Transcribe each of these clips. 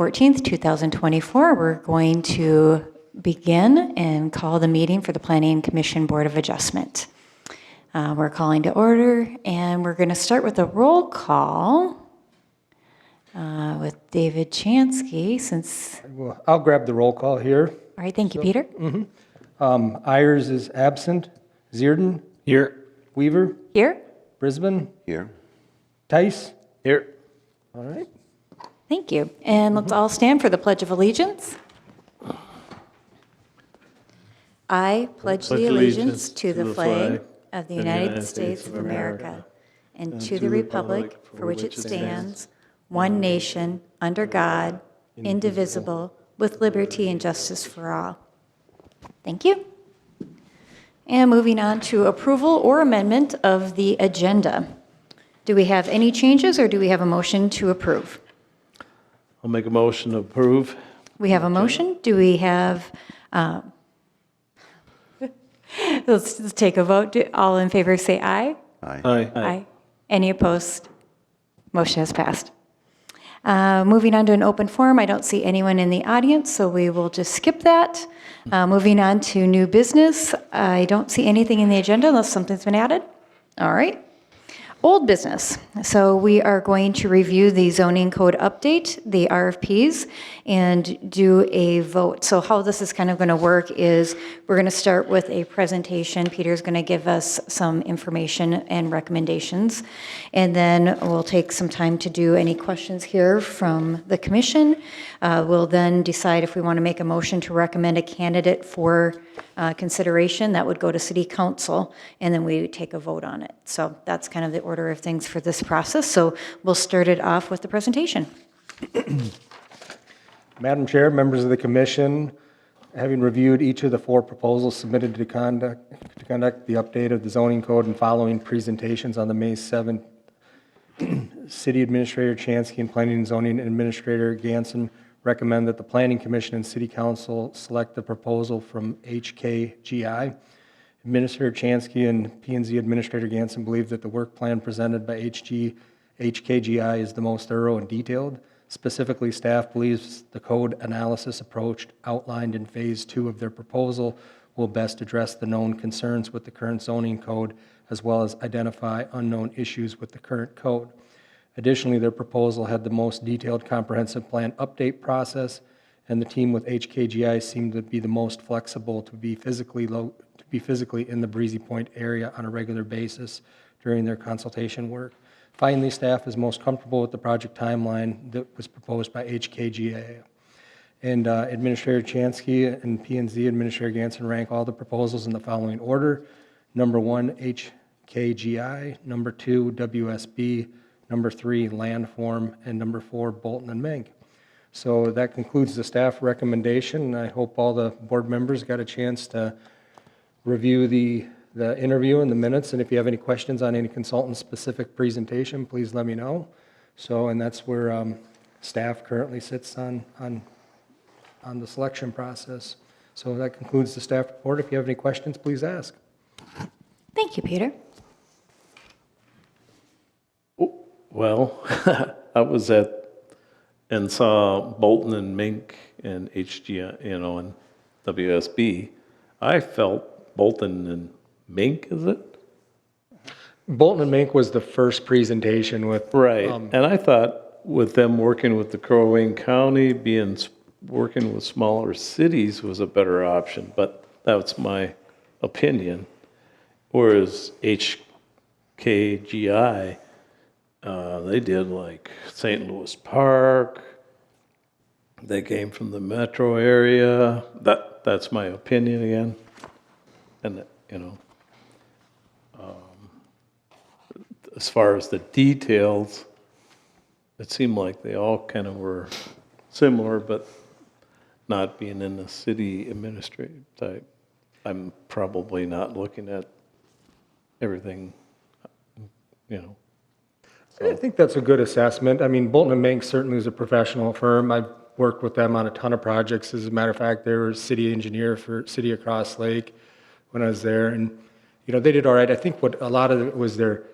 14th, 2024. We're going to begin and call the meeting for the Planning Commission Board of Adjustment. We're calling to order, and we're going to start with a roll call with David Chansky, since... Well, I'll grab the roll call here. All right, thank you, Peter. Ayers is absent. Zierden? Here. Weaver? Here. Brisbane? Here. Tice? Here. All right. Thank you. And let's all stand for the Pledge of Allegiance. I pledge the allegiance to the flag of the United States of America and to the republic for which it stands, one nation, under God, indivisible, with liberty and justice for all. Thank you. And moving on to approval or amendment of the agenda. Do we have any changes, or do we have a motion to approve? I'll make a motion to approve. We have a motion. Do we have, let's take a vote. All in favor say aye. Aye. Aye. Any opposed? Motion has passed. Moving on to an open forum, I don't see anyone in the audience, so we will just skip that. Moving on to new business, I don't see anything in the agenda unless something's been added. All right. Old business. So we are going to review the zoning code update, the RFPs, and do a vote. So how this is kind of going to work is we're going to start with a presentation. Peter's going to give us some information and recommendations, and then we'll take some time to do any questions here from the commission. We'll then decide if we want to make a motion to recommend a candidate for consideration. That would go to City Council, and then we take a vote on it. So that's kind of the order of things for this process. So we'll start it off with the presentation. Madam Chair, members of the commission, having reviewed each of the 4 proposals submitted to conduct the update of the zoning code and following presentations on the May 7th, City Administrator Chansky and Planning and Zoning Administrator Ganson recommend that the Planning Commission and City Council select the proposal from HKGI. Administrator Chansky and P&Z Administrator Ganson believe that the work plan presented by HKGI is the most thorough and detailed. Specifically, staff believes the code analysis approach outlined in Phase 2 of their proposal will best address the known concerns with the current zoning code, as well as identify unknown issues with the current code. Additionally, their proposal had the most detailed comprehensive plan update process, and the team with HKGI seemed to be the most flexible to be physically in the Breezy Point area on a regular basis during their consultation work. Finally, staff is most comfortable with the project timeline that was proposed by HKGI. And Administrator Chansky and P&Z Administrator Ganson rank all the proposals in the following order. Number 1, HKGI. Number 2, WSB. Number 3, Landform. And number 4, Bolton and Mink. So that concludes the staff recommendation. I hope all the board members got a chance to review the interview and the minutes, and if you have any questions on any consultant-specific presentation, please let me know. So, and that's where staff currently sits on the selection process. So that concludes the staff report. If you have any questions, please ask. Thank you, Peter. Well, I was at and saw Bolton and Mink and HGI, and WSB. I felt Bolton and Mink, is it? Bolton and Mink was the first presentation with... Right, and I thought with them working with the Crow Wing County, working with smaller cities was a better option, but that's my opinion. Whereas HKGI, they did like St. Louis Park, they came from the metro area. That's my opinion again. And, as far as the details, it seemed like they all kind of were similar, but not being in the city administrative type, I'm probably not looking at everything, So. I think that's a good assessment. I mean, Bolton and Mink certainly is a professional firm. I've worked with them on a ton of projects. As a matter of fact, they were city engineer for City of Cross Lake when I was there, and they did all right. I think what a lot of it was their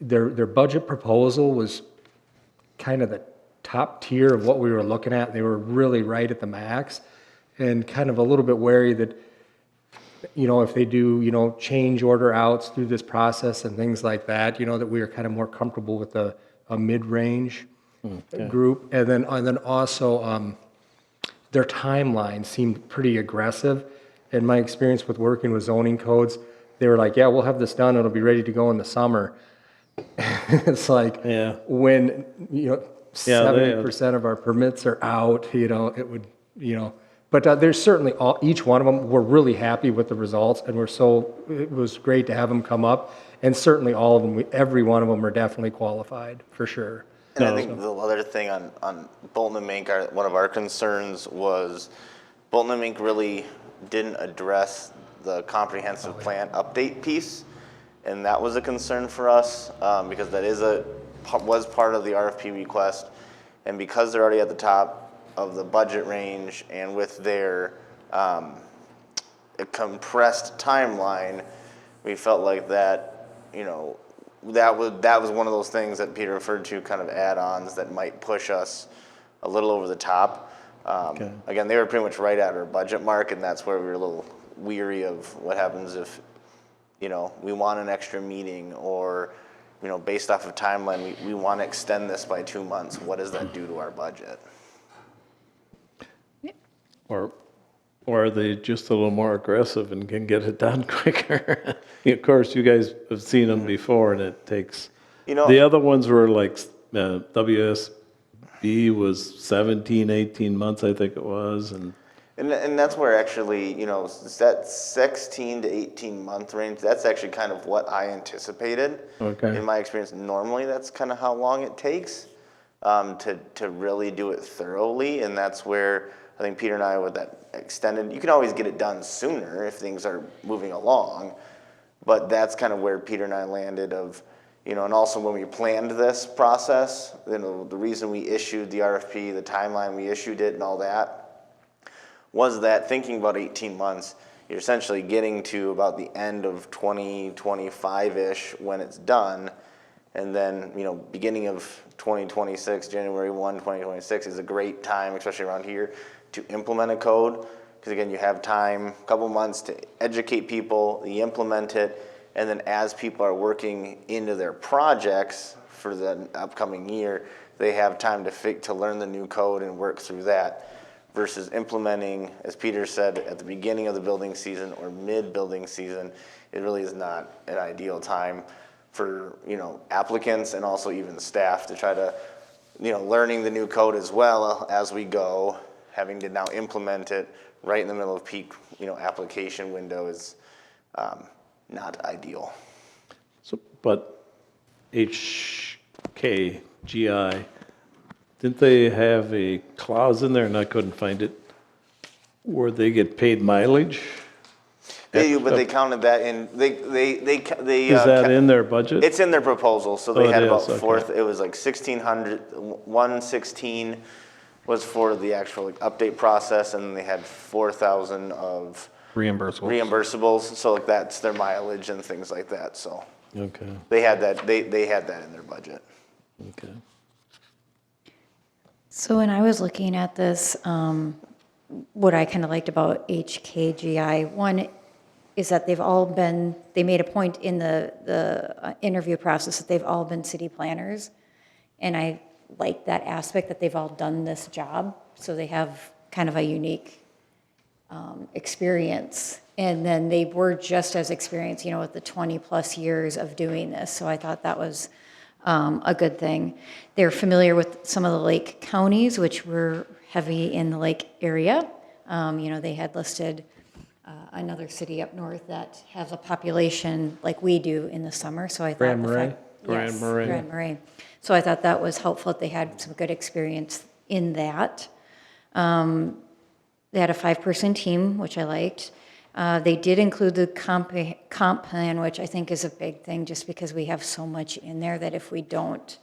budget proposal was kind of top tier of what we were looking at. They were really right at the max, and kind of a little bit wary that, if they do, change order outs through this process and things like that, that we are kind of more comfortable with a mid-range group. And then also, their timeline seemed pretty aggressive. In my experience with working with zoning codes, they were like, yeah, we'll have this done. It'll be ready to go in the summer. It's like, Yeah. when, Yeah, 70% of our permits are out, it would, but there's certainly each one of them, we're really happy with the results, and it was great to have them come up. And certainly all of them, every one of them are definitely qualified, for sure. And I think the other thing on Bolton and Mink, one of our concerns was Bolton and Mink really didn't address the comprehensive plan update piece. And that was a concern for us, because that was part of the RFP request. And because they're already at the top of the budget range, and with their compressed timeline, we felt like that, that was one of those things that Peter referred to, kind of add-ons that might push us a little over the top. Again, they were pretty much right at our budget mark, and that's where we were a little weary of what happens if, we want an extra meeting, or, based off of timeline, we want to extend this by 2 months. What does that do to our budget? Or are they just a little more aggressive and can get it done quicker? Of course, you guys have seen them before, and it takes, the other ones were like, WSB was 17, 18 months, I think it was, and that's where actually, that 16 to 18 month range, that's actually kind of what I anticipated. Okay. In my experience, normally that's kind of how long it takes to really do it thoroughly. And that's where I think Peter and I, with that extended, you can always get it done sooner if things are moving along. But that's kind of where Peter and I landed of, and also when we planned this process, the reason we issued the RFP, the timeline we issued it and all that, was that thinking about 18 months, you're essentially getting to about the end of 2025-ish when it's done. And then, beginning of 2026, January 1, 2026 is a great time, especially around here, to implement a code. Because again, you have time, a couple months to educate people, you implement it, and then as people are working into their projects for the upcoming year, they have time to learn the new code and work through that. Versus implementing, as Peter said, at the beginning of the building season or mid-building season, it really is not an ideal time for, applicants and also even staff to try to, learning the new code as well as we go, having to now implement it right in the middle of peak, application window is not ideal. so, but HKGI, didn't they have a clause in there, and I couldn't find it, where they get paid mileage? They do, but they counted that in, they. Is that in their budget? It's in their proposal, so they Oh, it had is, about okay. it was like 116 was for the actual update process, and then they had 4,000 of reimbursables, so like that's their mileage and things like that, so Okay, they had that, they had that in their budget. okay. So when I was looking at this, what I kind of liked about HKGI, one is that they made a point in the interview process that they've all been city planners. And I like that aspect that they've all done this job. So they have kind of a unique experience. And then they were just as experienced, with the 20 plus years of doing this. So I thought that was a good thing. They're familiar with some of the lake counties, which were heavy in the lake area. They had listed another city up north that has a population like we do in the summer. So I thought Grand Marais? Grand Marais. Grand Marais. So I thought that was helpful that they had some good experience in that. They had a 5-person team, which I liked. They did include the comp plan, which I think is a big thing, just because we have so much in there that if we don't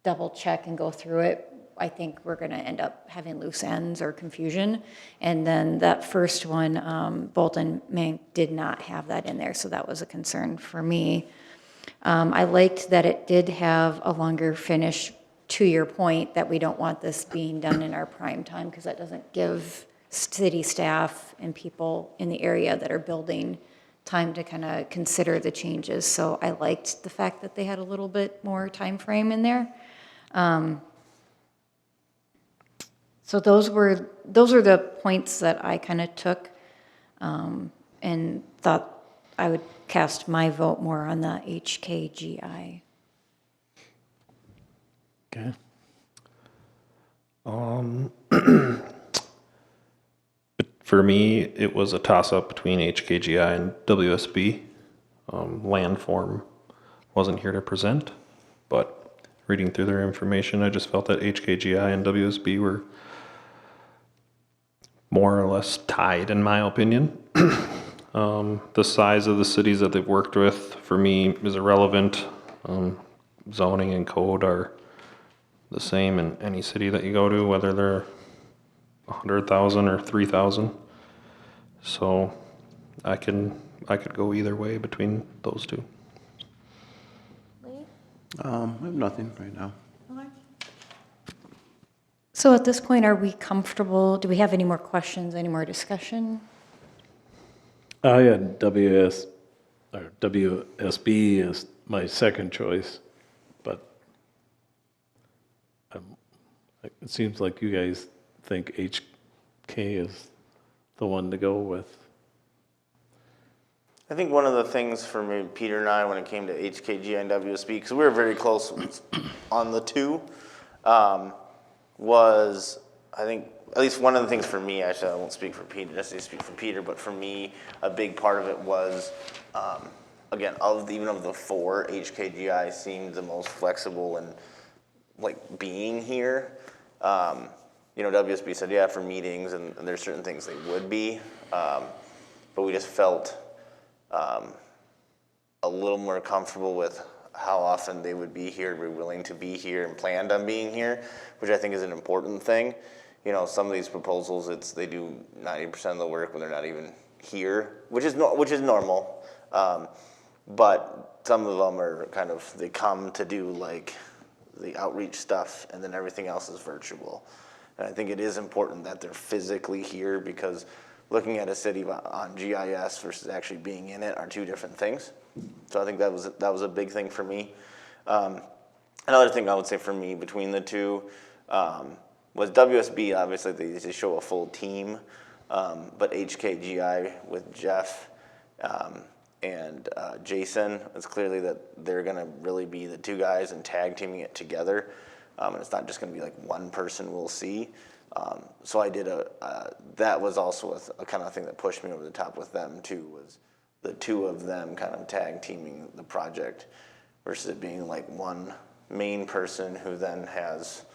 double check and go through it, I think we're going to end up having loose ends or confusion. And then that first one, Bolton Mink did not have that in there, so that was a concern for me. I liked that it did have a longer finish to your point, that we don't want this being done in our prime time, because that doesn't give city staff and people in the area that are building time to kind of consider the changes. So I liked the fact that they had a little bit more time frame in there. So those are the points that I kind of took, and thought I would cast my vote more on the HKGI. Okay. For me, it was a toss-up between HKGI and WSB. Landform wasn't here to present, but reading through their information, I just felt that HKGI and WSB were more or less tied, in my opinion. The size of the cities that they've worked with, for me, is irrelevant. Zoning and code are the same in any city that you go to, whether they're 100,000 or 3,000. So I could go either way between those two. I have nothing right now. So at this point, are we comfortable? Do we have any more questions, any more discussion? I had WSB as my second choice, but it seems like you guys think HK is the one to go with. I think one of the things for me, Peter and I, when it came to HKG and WSB, because we were very close on the two, was, I think, at least one of the things for me, actually, I won't speak for Peter, necessarily speak for Peter, but for me, a big part of it was, again, even of the four, HKGI seemed the most flexible and like being here. WSB said, yeah, for meetings, and there's certain things they would be, but we just felt a little more comfortable with how often they would be here, be willing to be here, and planned on being here, which I think is an important thing. Some of these proposals, they do 90% of the work when they're not even here, which is normal. But some of them are kind of, they come to do like the outreach stuff, and then everything else is virtual. And I think it is important that they're physically here, because looking at a city on GIS versus actually being in it are two different things. So I think that was a big thing for me. Another thing I would say for me between the two was WSB. Obviously, they show a full team, but HKGI with Jeff and Jason, it's clearly that they're going to really be the two guys and tag teaming it together. And it's not just going to be like one person we'll see. So I did that was also a kind of thing that pushed me over the top with them too, was the two of them kind of tag teaming the project versus it being like one main person who then has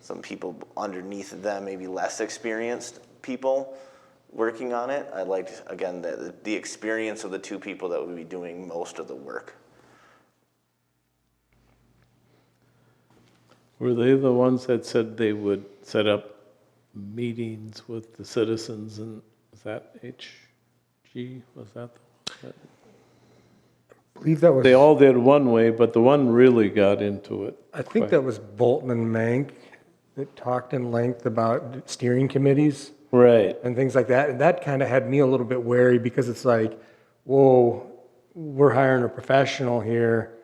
some people underneath them, maybe less experienced people working on it. I liked, again, the experience of the two people that would be doing most of the work. Were they the ones that said they would set up meetings with the citizens, and was that HG? Was that the one? I believe that was, They all did one way, but the one really got into it. I think that was Bolton and Mank that talked in length about steering committees Right. and things like that. And that kind of had me a little bit wary, because it's like, whoa, we're hiring a professional here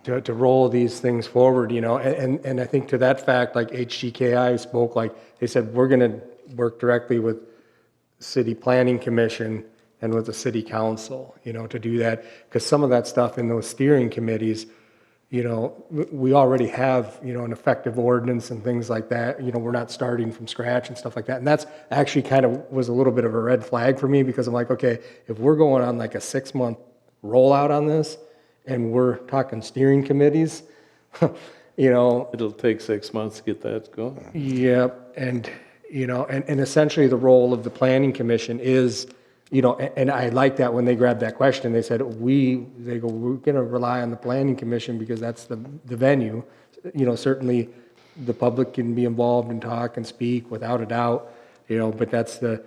to roll these things forward, and I think to that fact, like HGKI spoke, like they said, we're going to work directly with City Planning Commission and with the City Council, to do that, because some of that stuff in those steering committees, we already have, an effective ordinance and things like that. We're not starting from scratch and stuff like that. And that's actually kind of was a little bit of a red flag for me, because I'm like, okay, if we're going on like a 6-month rollout on this, and we're talking steering committees, It'll take 6 months to get that going. Yep, and essentially the role of the planning commission is, and I like that when they grabbed that question, they said, we're gonna rely on the planning commission because that's the venue. Certainly the public can be involved and talk and speak without a doubt, but that's the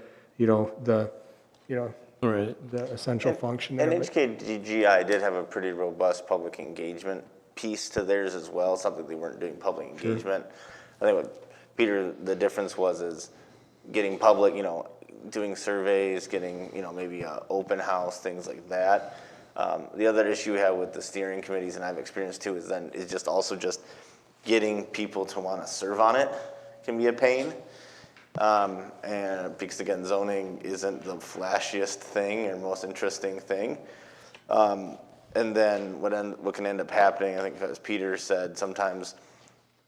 Right. essential function And of it. HKGI did have a pretty robust public engagement piece to theirs as well, something they weren't doing public engagement. I think what Peter, the difference is getting public, doing surveys, getting, maybe a open house, things like that. The other issue we have with the steering committees, and I've experienced too, is just also just getting people to want to serve on it can be a pain. And because again, zoning isn't the flashiest thing or most interesting thing. And then what can end up happening, I think as Peter said, sometimes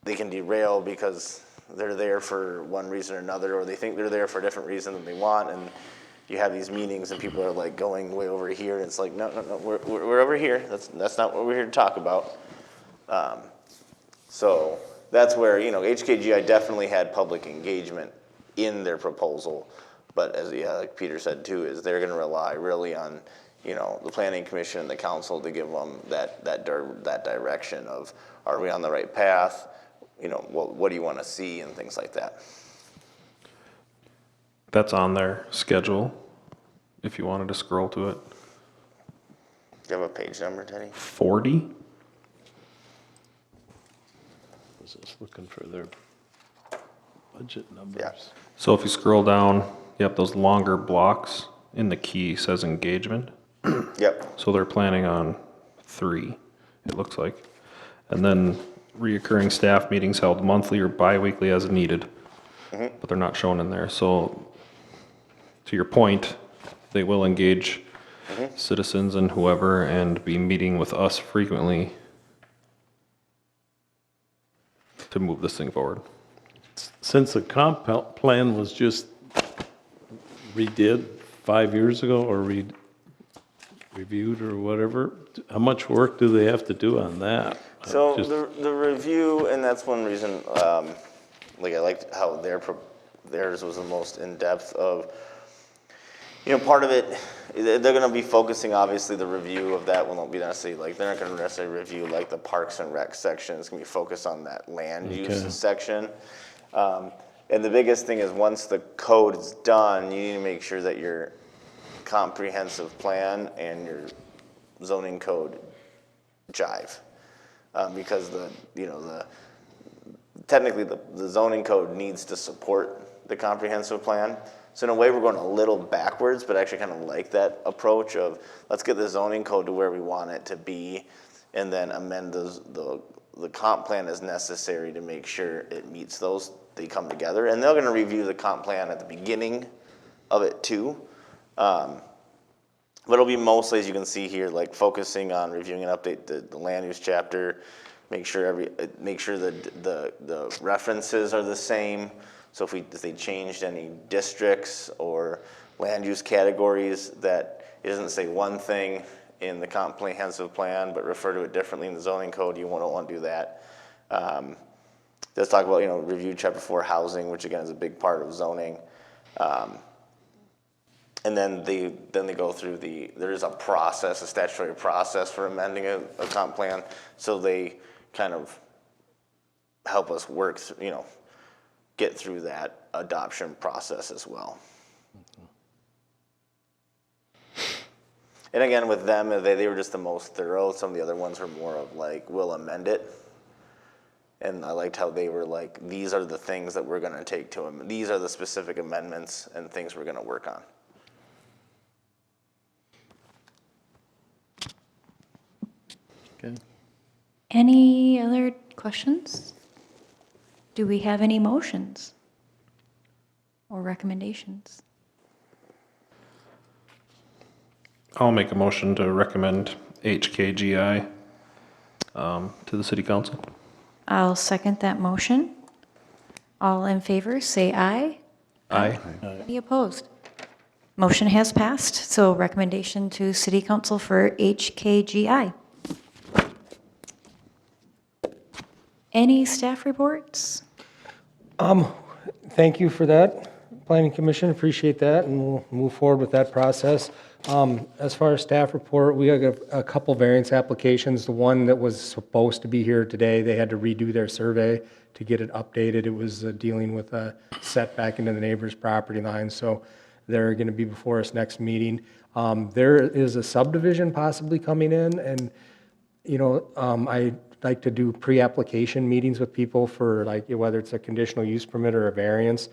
they can derail because they're there for one reason or another, or they think they're there for a different reason than they want, and you have these meetings and people are like going way over here, and it's like, no, we're over here. That's not what we're here to talk about. So that's where, HKGI definitely had public engagement in their proposal, but as like Peter said too, is they're gonna rely really on, the planning commission and the council to give them that direction of, are we on the right path? What do you want to see and things like that. That's on their schedule, if you wanted to scroll to it. Do you have a page number, Teddy? 40? I was just looking for their budget Yeah. numbers. So if you scroll down, yep, those longer blocks in the key says engagement. Yep. So they're planning on 3, it looks like. And then reoccurring staff meetings held monthly or bi-weekly as needed. But they're not shown in there. So to your point, they will engage citizens and whoever and be meeting with us frequently to move this thing forward. Since the comp plan was just redid 5 years ago or reviewed or whatever, how much work do they have to do on that? So Just- the review, and that's one reason, I liked how theirs was the most in-depth of, part of it, they're gonna be focusing, obviously, the review of that won't be necessarily, they're not gonna necessarily review the Parks and Rec section, it's gonna be focused on that land use section. And the biggest thing is once the code is done, you need to make sure that your comprehensive plan and your zoning code jive. Because technically the zoning code needs to support the comprehensive plan. So in a way, we're going a little backwards, but actually kind of like that approach of let's get the zoning code to where we want it to be, and then amend the comp plan as necessary to make sure it meets those. They come together, and they're going to review the comp plan at the beginning of it too. But it'll be mostly, as you can see here, focusing on reviewing and update the land use chapter, make sure the references are the same. So if they changed any districts or land use categories, that it doesn't say one thing in the comprehensive plan, but refer to it differently in the zoning code, you don't want to do that. Let's talk about, review chapter 4 housing, which again is a big part of zoning. And then they go through there is a process, a statutory process for amending a comp plan. So they kind of help us work through, get through that adoption process as well. And again, with them, they were just the most thorough. Some of the other ones were more of we'll amend it. And I liked how they were these are the things that we're going to take to them. These are the specific amendments and things we're going to work on. Okay. Any other questions? Do we have any motions or recommendations? I'll make a motion to recommend HKGI to the city council. I'll second that motion. All in favor, say aye. Aye. Any opposed? Motion has passed, so recommendation to City Council for HKGI. Any staff reports? Thank you for that, Planning Commission, appreciate that, and we'll move forward with that process. As far as staff report, we got a couple variance applications. The one that was supposed to be here today, they had to redo their survey to get it updated. It was dealing with a setback into the neighbor's property line, so they're going to be before us next meeting. There is a subdivision possibly coming in, and I like to do pre-application meetings with people for like, whether it's a conditional use permit or a variance,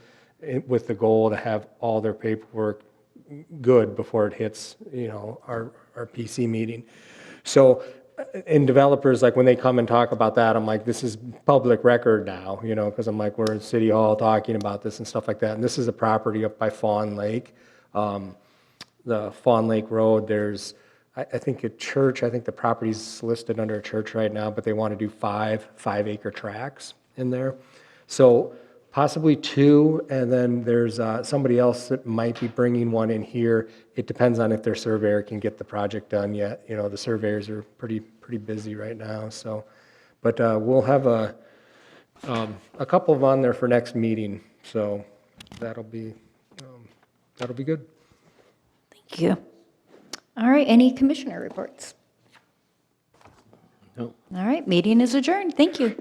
with the goal to have all their paperwork good before it hits, our PC meeting. So, and developers, like when they come and talk about that, I'm like, this is public record now, because I'm like, we're in City Hall talking about this and stuff like that. And this is a property up by Fawn Lake. The Fawn Lake Road, there's, I think a church, I think the property's listed under a church right now, but they want to do 5-acre tracts in there. So possibly 2, and then there's somebody else that might be bringing one in here. It depends on if their surveyor can get the project done yet. The surveyors are pretty busy right now, so. But we'll have a couple of on there for next meeting, so that'll be good. Thank you. All right, any commissioner reports? No. All right, meeting is adjourned. Thank you.